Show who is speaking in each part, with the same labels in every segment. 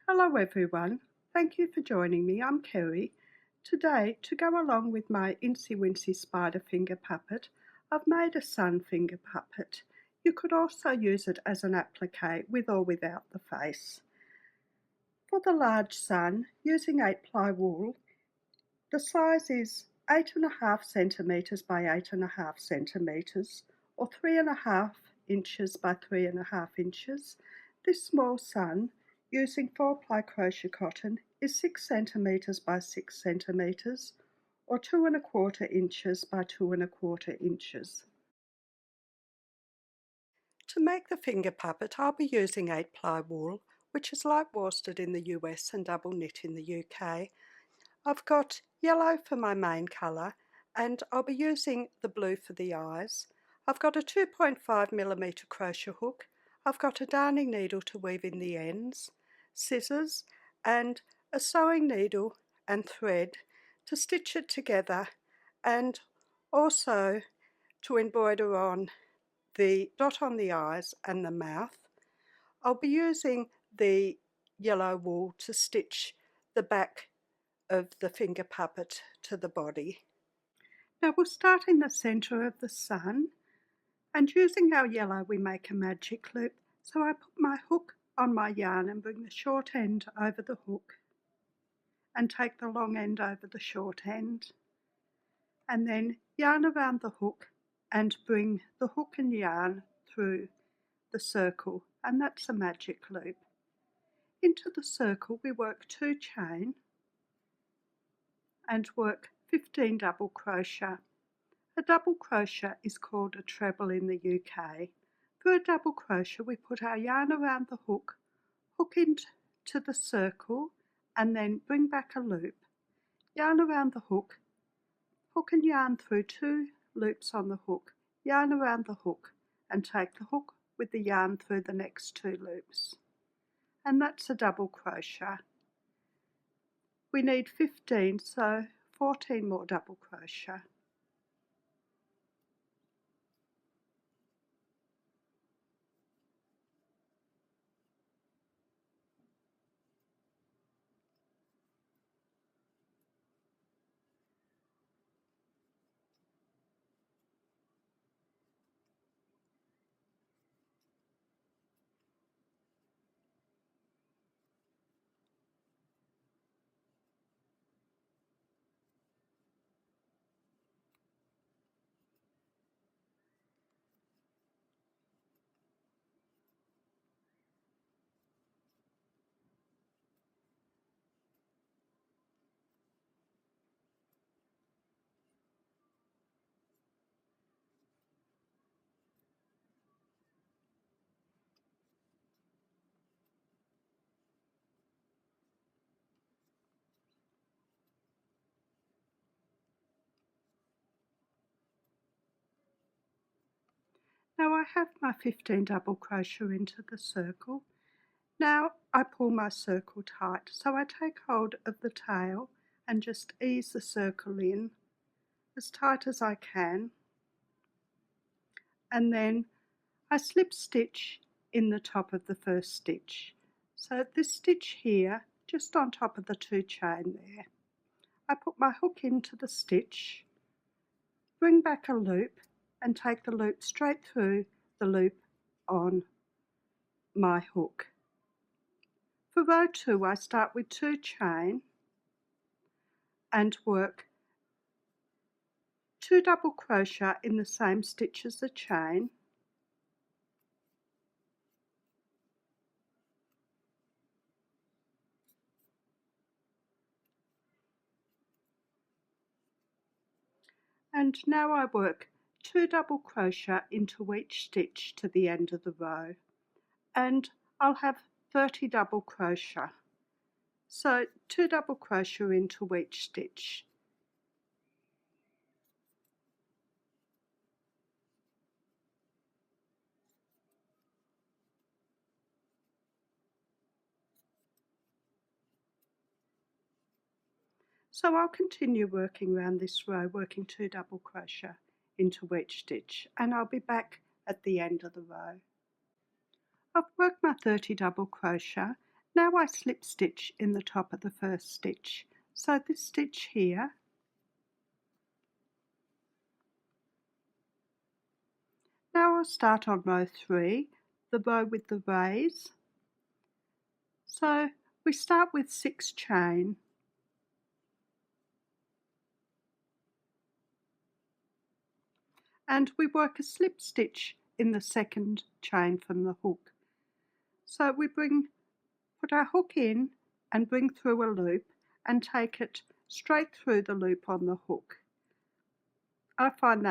Speaker 1: Hello everyone, thank you for joining me. I'm Kerry. Today, to go along with my Incy Wincy spider finger puppet, I've made a sun finger puppet. You could also use it as an applique with or without the face. For the large sun, using 8-ply wool, the size is 8.5 centimetres by 8.5 centimetres or 3.5 inches by 3.5 inches. This small sun, using 4-ply crochet cotton, is 6 centimetres by 6 centimetres or 2.25 inches by 2.25 inches. To make the finger puppet, I'll be using 8-ply wool, which is light worsted in the US and double knit in the UK. I've got yellow for my main colour and I'll be using the blue for the eyes. I've got a 2.5mm crochet hook, I've got a darning needle to weave in the ends, scissors and a sewing needle and thread to stitch it together and also to embroider on the dot on the eyes and the mouth. I'll be using the yellow wool to stitch the back of the finger puppet to the body. Now we'll start in the centre of the sun, and using our yellow we make a magic loop. So I put my hook on my yarn and bring the short end over the hook and take the long end over the short end, and then yarn around the hook and bring the hook and yarn through the circle, and that's a magic loop. Into the circle we work 2 chain and work 15 double crochet. A double crochet is called a treble in the UK. For a double crochet we put our yarn around the hook, hook into the circle and then bring back a loop, yarn around the hook, hook and yarn through 2 loops on the hook, yarn around the hook and take the hook with the yarn through the next 2 loops. And that's a double crochet. We need 15, so 14 more double crochet. Now I have my 15 double crochet into the circle. Now I pull my circle tight, so I take hold of the tail and just ease the circle in as tight as I can, and then I slip stitch in the top of the first stitch. So this stitch here, just on top of the 2 chain there, I put my hook into the stitch, bring back a loop and take the loop straight through the loop on my hook. For row 2 I start with 2 chain and work 2 double crochet in the same stitch as the chain, and now I work 2 double crochet into each stitch to the end of the row, and I'll have 30 double crochet. So 2 double crochet into each stitch. So I'll continue working around this row, working 2 double crochet into each stitch, and I'll be back at the end of the row. I've worked my 30 double crochet, Now I slip stitch in the top of the first stitch. So this stitch here, now I'll start on row 3, the row with the raise. So we start with 6 chain. And we work a slip stitch in the second chain from the hook. So we put our hook in and bring through a loop and take it straight through the loop on the hook. I find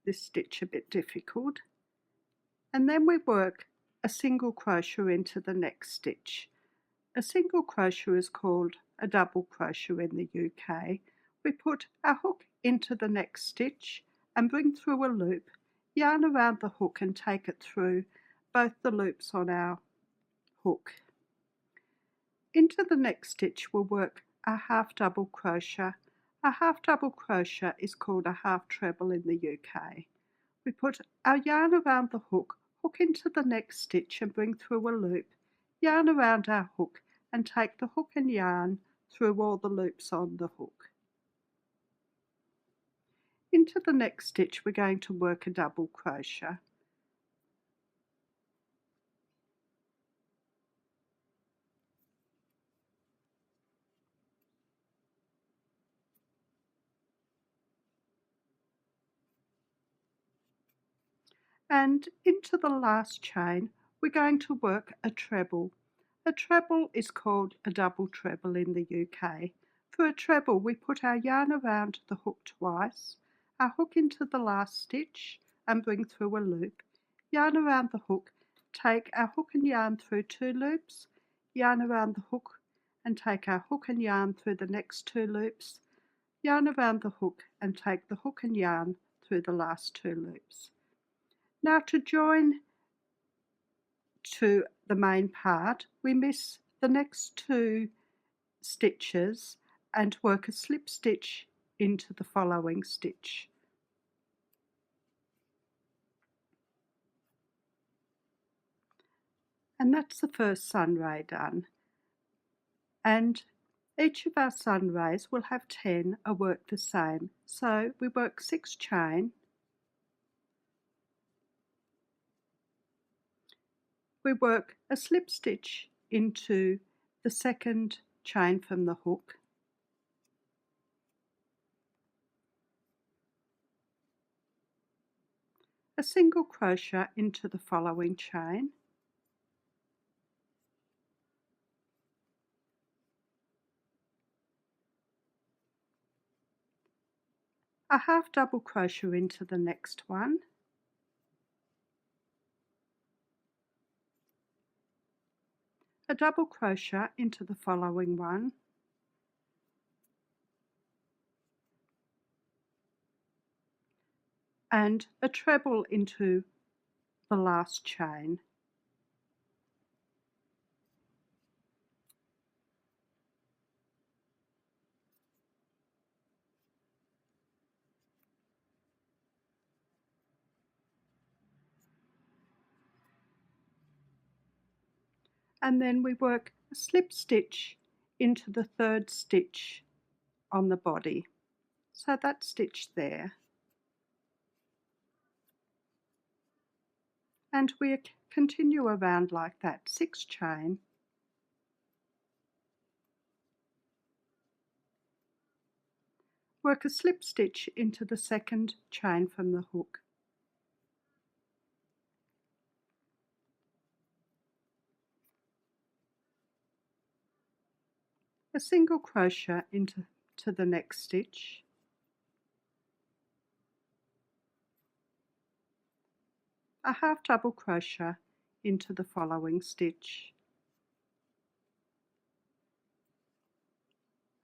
Speaker 1: this stitch a bit difficult. And then we work a single crochet into the next stitch. A single crochet is called a double crochet in the UK. We put our hook into the next stitch and bring through a loop, yarn around the hook and take it through both the loops on our hook. Into the next stitch we'll work a half double crochet. A half double crochet is called a half treble in the UK. We put our yarn around the hook, hook into the next stitch and bring through a loop, yarn around our hook and take the hook and yarn through all the loops on the hook. Into the next stitch we're going to work a double crochet. And into the last chain we're going to work a treble. A treble is called a double treble in the UK. For a treble we put our yarn around the hook twice, our hook into the last stitch and bring through a loop, yarn around the hook, take our hook and yarn through 2 loops, yarn around the hook and take our hook and yarn through the next 2 loops, yarn around the hook and take the hook and yarn through the last 2 loops. Now to join to the main part, we miss the next 2 stitches and work a slip stitch into the following stitch. And that's the first sun ray done. And each of our sun rays will have 10 are worked the same. So we work 6 chain. We work a slip stitch into the second chain from the hook. A single crochet into the following chain. A half double crochet into the next one. A double crochet into the following one. And a treble into the last chain. And then we work a slip stitch into the third stitch on the body. So that stitch there. And we continue around like that, 6 chain. Work a slip stitch into the second chain from the hook. A single crochet into the next stitch. A half double crochet into the following stitch.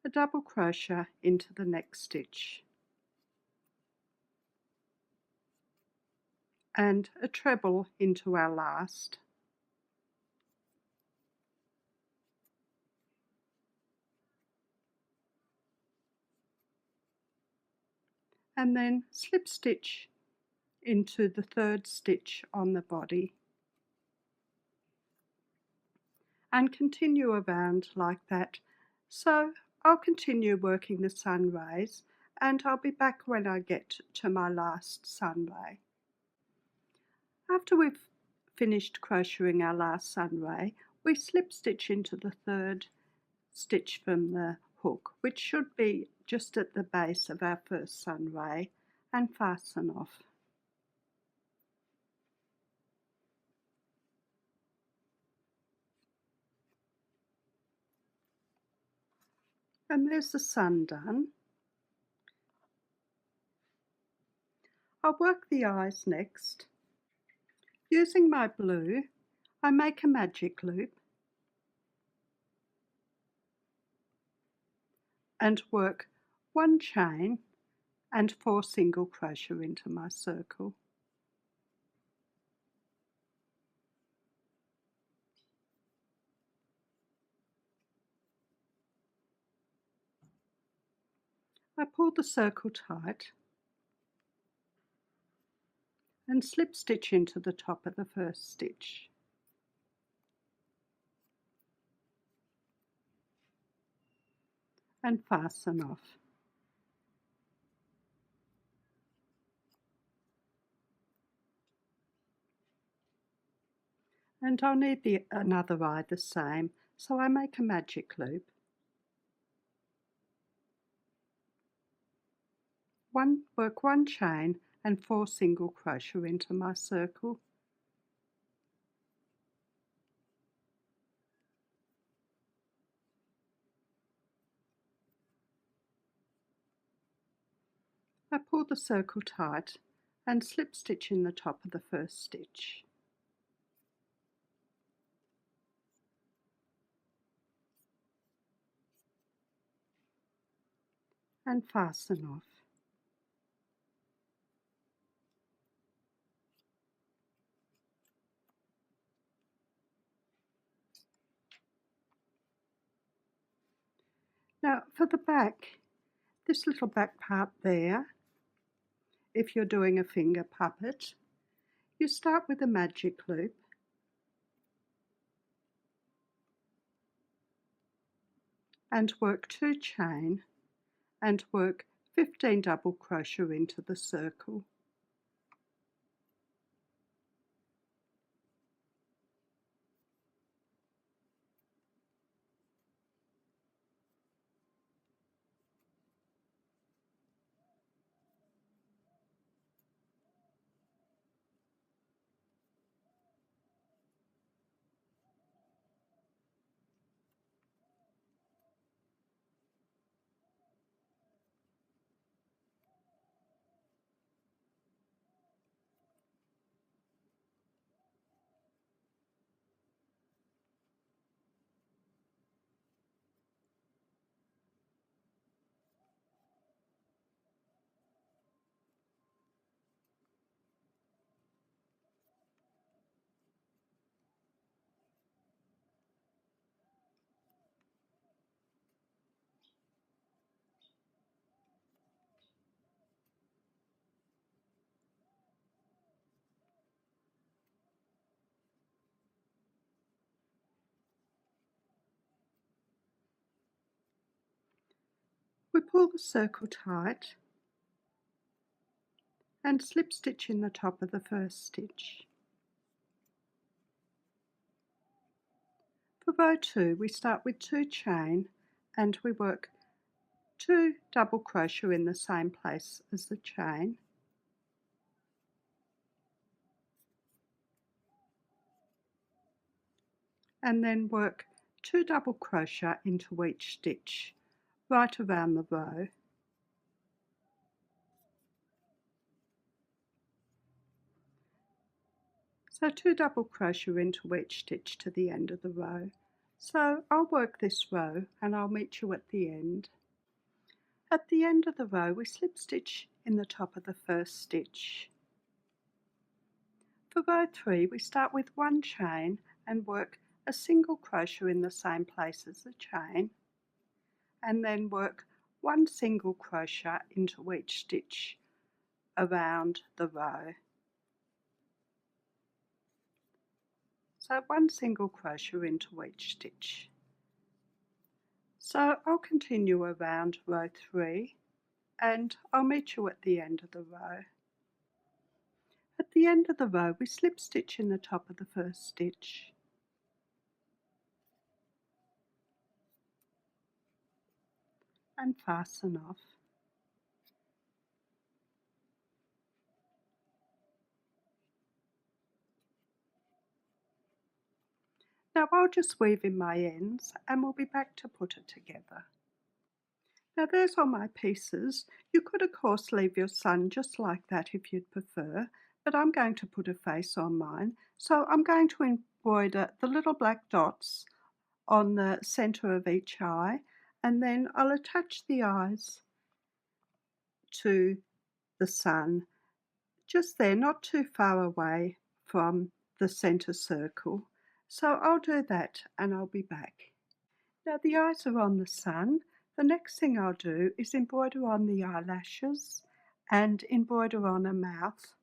Speaker 1: A double crochet into the next stitch. And a treble into our last. And then slip stitch into the third stitch on the body. and continue around like that. So I'll continue working the sun rays, and I'll be back when I get to my last sun ray. After we've finished crocheting our last sun ray, we slip stitch into the third stitch from the hook, which should be just at the base of our first sun ray, and fasten off. And there's the sun done. I'll work the eyes next. Using my blue, I make a magic loop and work 1 chain and 4 single crochet into my circle. I pull the circle tight and slip stitch into the top of the first stitch. And fasten off. And I'll need another eye the same, so I make a magic loop. Work 1 chain and 4 single crochet into my circle. I pull the circle tight and slip stitch in the top of the first stitch. And fasten off. Now for the back, this little back part there, if you're doing a finger puppet, you start with a magic loop and work 2 chain and work 15 double crochet into the circle. We pull the circle tight and slip stitch in the top of the first stitch. For row 2, we start with 2 chain and we work 2 double crochet in the same place as the chain, and then work 2 double crochet into each stitch right around the row. So 2 double crochet into each stitch to the end of the row. So I'll work this row and I'll meet you at the end. At the end of the row, we slip stitch in the top of the first stitch. For row 3, we start with 1 chain and work a single crochet in the same place as the chain, and then work 1 single crochet into each stitch around the row. So 1 single crochet into each stitch. So I'll continue around row 3 and I'll meet you at the end of the row. At the end of the row we slip stitch in the top of the first stitch. And fasten off. Now I'll just weave in my ends and we'll be back to put it together. Now there's all my pieces. You could of course leave your sun just like that if you'd prefer, but I'm going to put a face on mine. So I'm going to embroider the little black dots on the centre of each eye, and then I'll attach the eyes to the sun, just there, not too far away from the centre circle. So I'll do that and I'll be back. Now the eyes are on the sun. The next thing I'll do is embroider on the eyelashes and embroider on a mouth.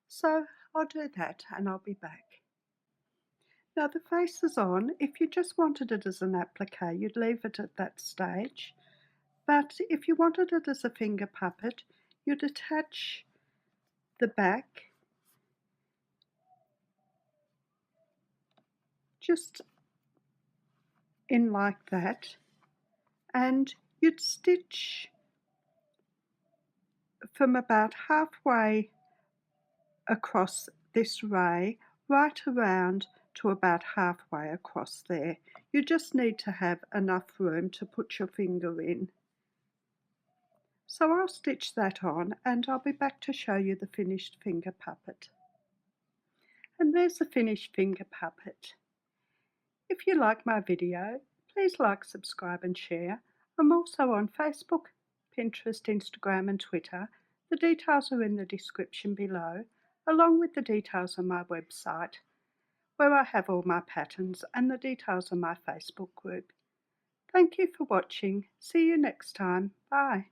Speaker 1: So I'll do that and I'll be back. Now the face is on. If you just wanted it as an applique, you'd leave it at that stage. But if you wanted it as a finger puppet, you'd attach the back just in like that, and you'd stitch from about halfway across this ray right around to about halfway across there. You just need to have enough room to put your finger in. So I'll stitch that on and I'll be back to show you the finished finger puppet. And there's the finished finger puppet. If you like my video, please like, subscribe and share. I'm also on Facebook, Pinterest, Instagram and Twitter. The details are in the description below, along with the details on my website, where I have all my patterns and the details on my Facebook group. Thank you for watching. See you next time. Bye.